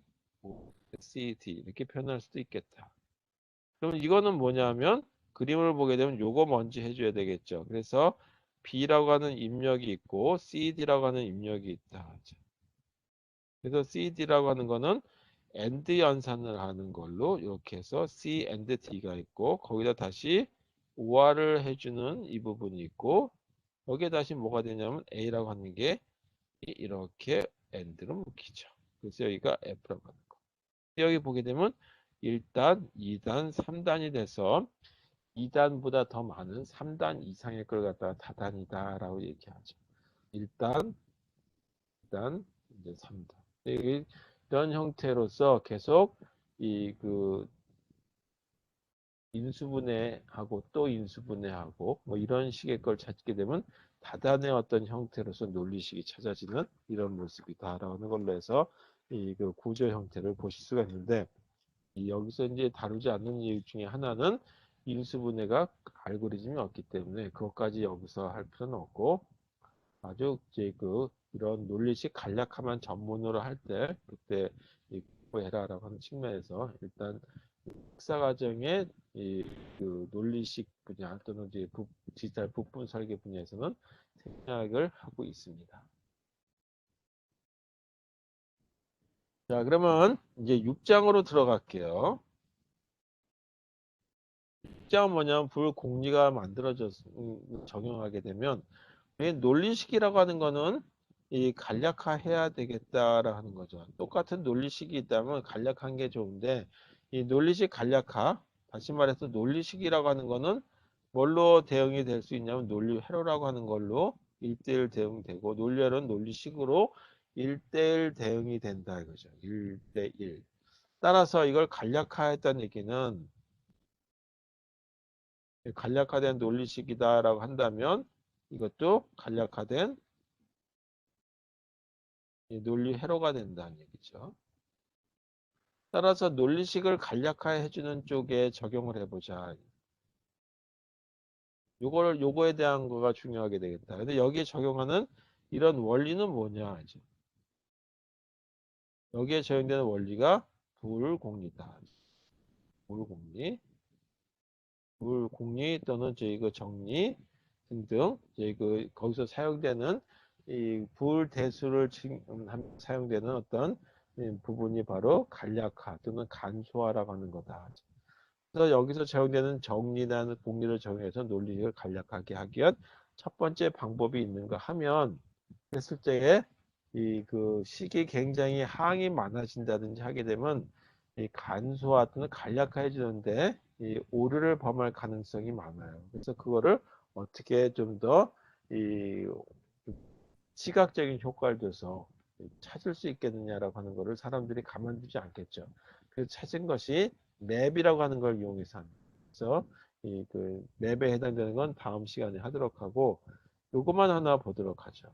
Speaker 1: C, D 이렇게 표현할 수도 있겠다. 그럼 이거는 뭐냐면 그림을 보게 되면 요거 먼저 해줘야 되겠죠. 그래서 B라고 하는 입력이 있고 CD라고 하는 입력이 있다. 그래서 CD라고 하는 거는 AND 연산을 하는 걸로 이렇게 해서 C and D가 있고 거기다 다시 OR을 해주는 이 부분이 있고 여기에 다시 뭐가 되냐면 A라고 하는 게 이렇게 AND로 묶이죠. 그래서 여기가 F라고 하는 거. 여기 보게 되면 1단, 2단, 3단이 돼서 2단보다 더 많은 3단 이상의 걸 갖다가 다단이다라고 얘기하죠. 1단, 2단, 이제 3단. 이런 형태로서 계속 그 인수분해하고 또 인수분해하고 뭐 이런 식의 걸 찾게 되면 다단의 어떤 형태로서 논리식이 찾아지는 이런 모습이다라는 걸로 해서 그 구조 형태를 보실 수가 있는데 여기서 이제 다루지 않는 이유 중에 하나는 인수분해가 알고리즘이 없기 때문에 그것까지 여기서 할 필요는 없고 아주 이제 이런 논리식 간략화만 전문으로 할 때 그때 공부해라라고 하는 측면에서 일단 학사 과정의 그 논리식 분야 또는 이제 디지털 부품 설계 분야에서는 생략을 하고 있습니다. 자, 그러면 이제 6장으로 들어갈게요. 6장은 뭐냐면 불공리가 만들어져서 적용하게 되면 논리식이라고 하는 거는 이 간략화해야 되겠다라고 하는 거죠. 똑같은 논리식이 있다면 간략한 게 좋은데 이 논리식 간략화, 다시 말해서 논리식이라고 하는 거는 뭘로 대응이 될 수 있냐면 논리 회로라고 하는 걸로 1대1 대응되고 논리 회로는 논리식으로 1대1 대응이 된다 이거죠. 1대1. 따라서 이걸 간략화했다는 얘기는 간략화된 논리식이다라고 한다면 이것도 간략화된 논리 회로가 된다는 얘기죠. 따라서 논리식을 간략화해 주는 쪽에 적용을 해보자. 요거에 대한 거가 중요하게 되겠다. 근데 여기에 적용하는 이런 원리는 뭐냐 이제. 여기에 적용되는 원리가 불공리다. 불공리, 불공리 또는 저희 그 정리 등등 저희 거기서 사용되는 이 불대수를 사용되는 어떤 부분이 바로 간략화 또는 간소화라고 하는 거다. 그래서 여기서 적용되는 정리라는 공리를 적용해서 논리를 간략하게 하기 위한 첫 번째 방법이 있는가 하면 했을 때에 식이 굉장히 항이 많아진다든지 하게 되면 이 간소화 또는 간략화해 주는데 이 오류를 범할 가능성이 많아요. 그래서 그거를 어떻게 좀 더 이 시각적인 효과를 줘서 찾을 수 있겠느냐라고 하는 거를 사람들이 가만두지 않겠죠. 그래서 찾은 것이 맵이라고 하는 걸 이용해서 합니다. 그래서 맵에 해당되는 건 다음 시간에 하도록 하고 요것만 하나 보도록 하죠.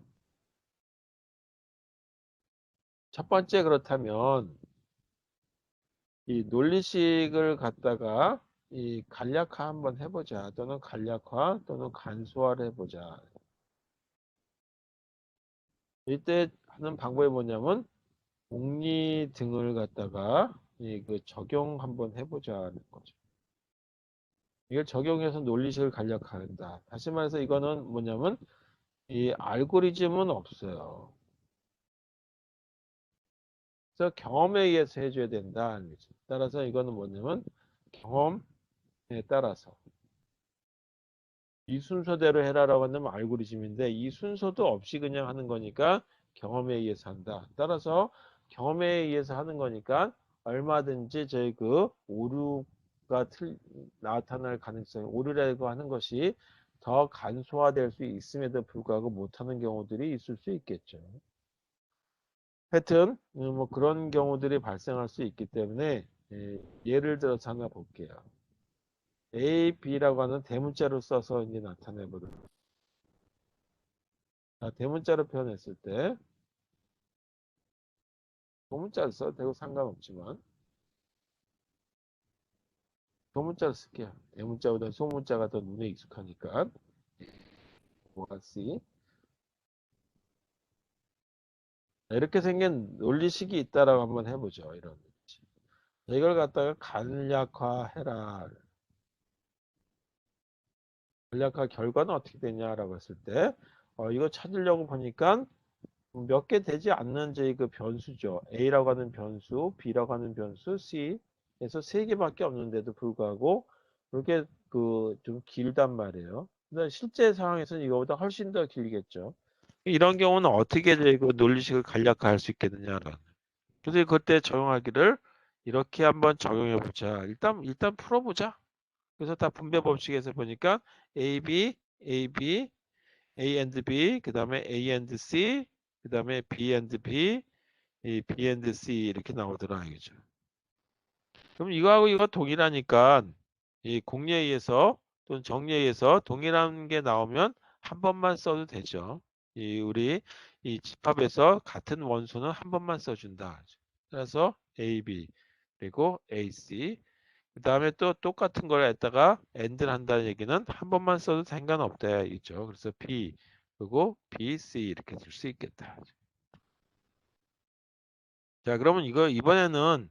Speaker 1: 첫 번째 그렇다면 이 논리식을 갖다가 이 간략화 한번 해보자 또는 간략화 또는 간소화를 해보자. 이때 하는 방법이 뭐냐면 공리 등을 갖다가 적용 한번 해보자는 거죠. 이걸 적용해서 논리식을 간략화한다. 다시 말해서 이거는 뭐냐면 이 알고리즘은 없어요. 그래서 경험에 의해서 해줘야 된다. 따라서 이거는 뭐냐면 경험에 따라서 이 순서대로 해라라고 한다면 알고리즘인데 이 순서도 없이 그냥 하는 거니까 경험에 의해서 한다. 따라서 경험에 의해서 하는 거니까 얼마든지 저희 그 오류가 나타날 가능성이 오류라고 하는 것이 더 간소화될 수 있음에도 불구하고 못하는 경우들이 있을 수 있겠죠. 하여튼 뭐 그런 경우들이 발생할 수 있기 때문에 예를 들어서 하나 볼게요. A, B라고 하는 대문자로 써서 이제 나타내 보도록. 대문자로 표현했을 때 소문자를 써도 되고 상관없지만 소문자를 쓸게요. 대문자보다 소문자가 더 눈에 익숙하니까. C. 이렇게 생긴 논리식이 있다라고 한번 해보죠. 이런. 이걸 갖다가 간략화해라. 간략화 결과는 어떻게 되냐라고 했을 때 이거 찾으려고 보니까 몇 개 되지 않는 저희 그 변수죠. A라고 하는 변수, B라고 하는 변수, C에서 세 개밖에 없는데도 불구하고 이렇게 그 좀 길단 말이에요. 근데 실제 상황에서는 이거보다 훨씬 더 길겠죠. 이런 경우는 어떻게 저희 그 논리식을 간략화할 수 있겠느냐라는. 그래서 그때 적용하기를 이렇게 한번 적용해 보자. 일단 풀어보자. 그래서 다 분배 법칙에서 보니까 A, B, A, B, A and B, 그 다음에 A and C, 그 다음에 B and B, 이 B and C 이렇게 나오더라 이거죠. 그럼 이거하고 이거 동일하니까 이 공례에 의해서 또는 정례에 의해서 동일한 게 나오면 한 번만 써도 되죠. 이 우리 이 집합에서 같은 원소는 한 번만 써준다. 그래서 A, B 그리고 A, C 그 다음에 또 똑같은 걸 갖다가 AND를 한다는 얘기는 한 번만 써도 상관없다 있죠. 그래서 B 그리고 B, C 이렇게 쓸 수 있겠다. 자, 그러면 이거 이번에는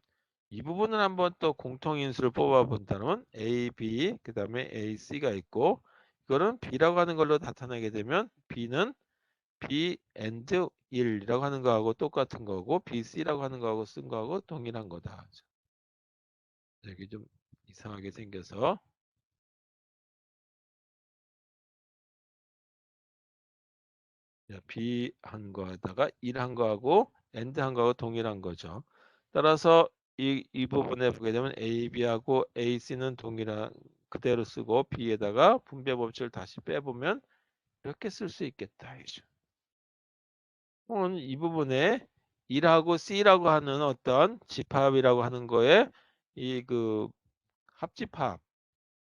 Speaker 1: 이 부분을 한번 또 공통인수를 뽑아 본다면 A, B, 그 다음에 A, C가 있고 이거는 B라고 하는 걸로 나타나게 되면 B는 B and 1이라고 하는 거하고 똑같은 거고 B, C라고 하는 거하고 쓴 거하고 동일한 거다. 여기 좀 이상하게 생겨서 B 한 거에다가 1 한 거하고 and 한 거하고 동일한 거죠. 따라서 이 부분에 보게 되면 A, B하고 A, C는 동일한 그대로 쓰고 B에다가 분배 법칙을 다시 빼보면 이렇게 쓸 수 있겠다. 이 부분에 1하고 C라고 하는 어떤 집합이라고 하는 거에 이 그 합집합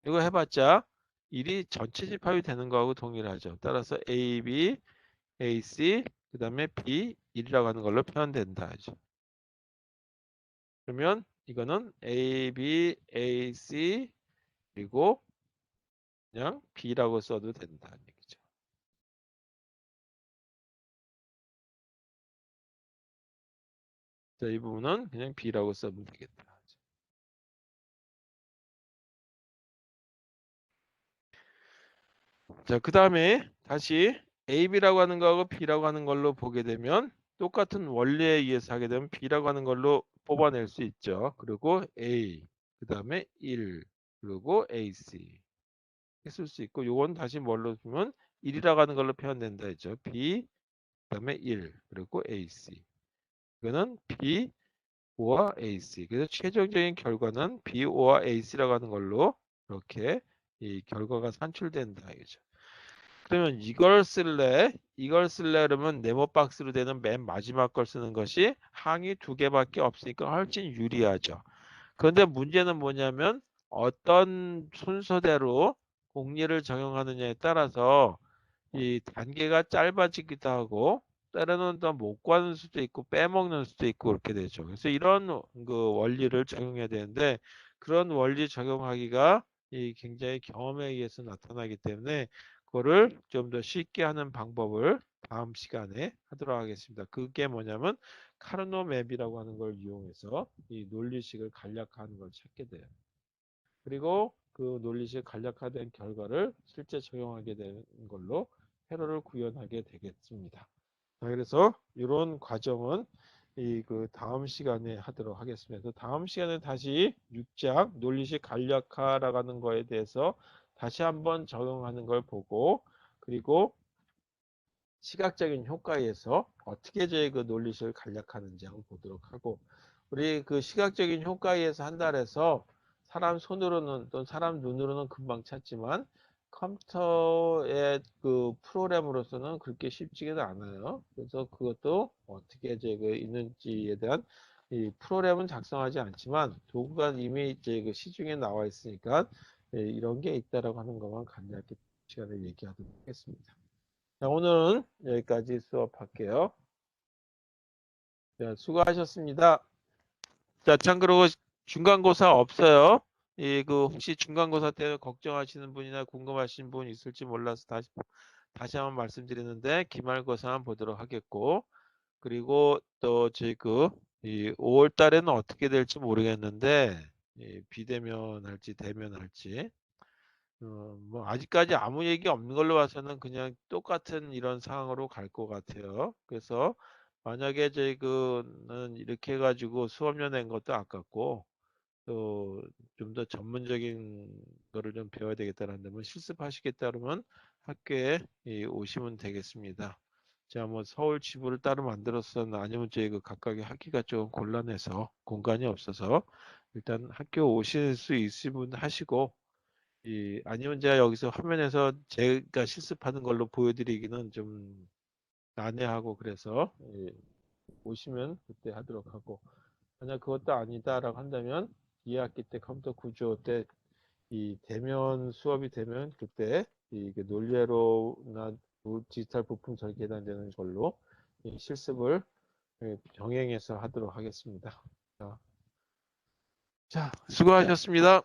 Speaker 1: 이거 해봤자 1이 전체 집합이 되는 거하고 동일하죠. 따라서 A, B, A, C 그 다음에 B 1이라고 하는 걸로 표현된다. 그러면 이거는 A, B, A, C 그리고 그냥 B라고 써도 된다는 얘기죠. 자, 이 부분은 그냥 B라고 써도 되겠다. 자, 그 다음에 다시 A, B라고 하는 거하고 B라고 하는 걸로 보게 되면 똑같은 원리에 의해서 하게 되면 B라고 하는 걸로 뽑아낼 수 있죠. 그리고 A, 그 다음에 1, 그리고 AC 쓸 수 있고 요건 다시 뭘로 주면 1이라고 하는 걸로 표현된다 했죠. B, 그 다음에 1, 그리고 AC 이거는 B, O와 AC. 그래서 최종적인 결과는 B, O와 AC라고 하는 걸로 이렇게 이 결과가 산출된다 이거죠. 그러면 이걸 쓸래 그러면 네모 박스로 되는 맨 마지막 걸 쓰는 것이 항이 두 개밖에 없으니까 훨씬 유리하죠. 그런데 문제는 뭐냐면 어떤 순서대로 공리를 적용하느냐에 따라서 이 단계가 짧아지기도 하고 때로는 더 못 가는 수도 있고 빼먹는 수도 있고 그렇게 되죠. 그래서 이런 그 원리를 적용해야 되는데 그런 원리 적용하기가 이 굉장히 경험에 의해서 나타나기 때문에 그거를 좀 더 쉽게 하는 방법을 다음 시간에 하도록 하겠습니다. 그게 뭐냐면 카르노 맵이라고 하는 걸 이용해서 이 논리식을 간략화하는 걸 찾게 돼요. 그리고 그 논리식 간략화된 결과를 실제 적용하게 되는 걸로 회로를 구현하게 되겠습니다. 자, 그래서 이런 과정은 그 다음 시간에 하도록 하겠습니다. 다음 시간에 다시 6장 논리식 간략화라고 하는 거에 대해서 다시 한번 적용하는 걸 보고, 그리고 시각적인 효과에서 어떻게 그 논리식을 간략하는지 한번 보도록 하고, 우리 그 시각적인 효과에서 한 달에서 사람 손으로는 또는 사람 눈으로는 금방 찾지만 컴퓨터의 그 프로그램으로서는 그렇게 쉽지는 않아요. 그래서 그것도 어떻게 그 있는지에 대한 이 프로그램은 작성하지 않지만 도구가 이미 그 시중에 나와 있으니까 이런 게 있다라고 하는 것만 간략히 시간에 얘기하도록 하겠습니다. 자, 오늘은 여기까지 수업할게요. 자, 수고하셨습니다. 자, 참고로 중간고사 없어요. 그 혹시 중간고사 때 걱정하시는 분이나 궁금하신 분 있을지 몰라서 다시 한번 말씀드리는데 기말고사만 보도록 하겠고, 그리고 또 저희 이 5월 달에는 어떻게 될지 모르겠는데 비대면 할지 대면 할지 뭐 아직까지 아무 얘기 없는 걸로 봐서는 그냥 똑같은 이런 상황으로 갈 것 같아요. 그래서 만약에 저희 는 이렇게 해가지고 수업료 낸 것도 아깝고 또 좀 더 전문적인 거를 좀 배워야 되겠다는 데면 실습하시겠다 그러면 학교에 오시면 되겠습니다. 제가 뭐 서울 지부를 따로 만들었었나 아니면 저희 각각의 학기가 좀 곤란해서 공간이 없어서 일단 학교 오실 수 있으면 하시고 아니면 제가 여기서 화면에서 제가 실습하는 걸로 보여드리기는 좀 난해하고 그래서 오시면 그때 하도록 하고 만약 그것도 아니다라고 한다면 2학기 때 컴퓨터 구조 때 대면 수업이 되면 그때 논리회로나 디지털 부품 설계단 되는 걸로 실습을 병행해서 하도록 하겠습니다. 자, 수고하셨습니다.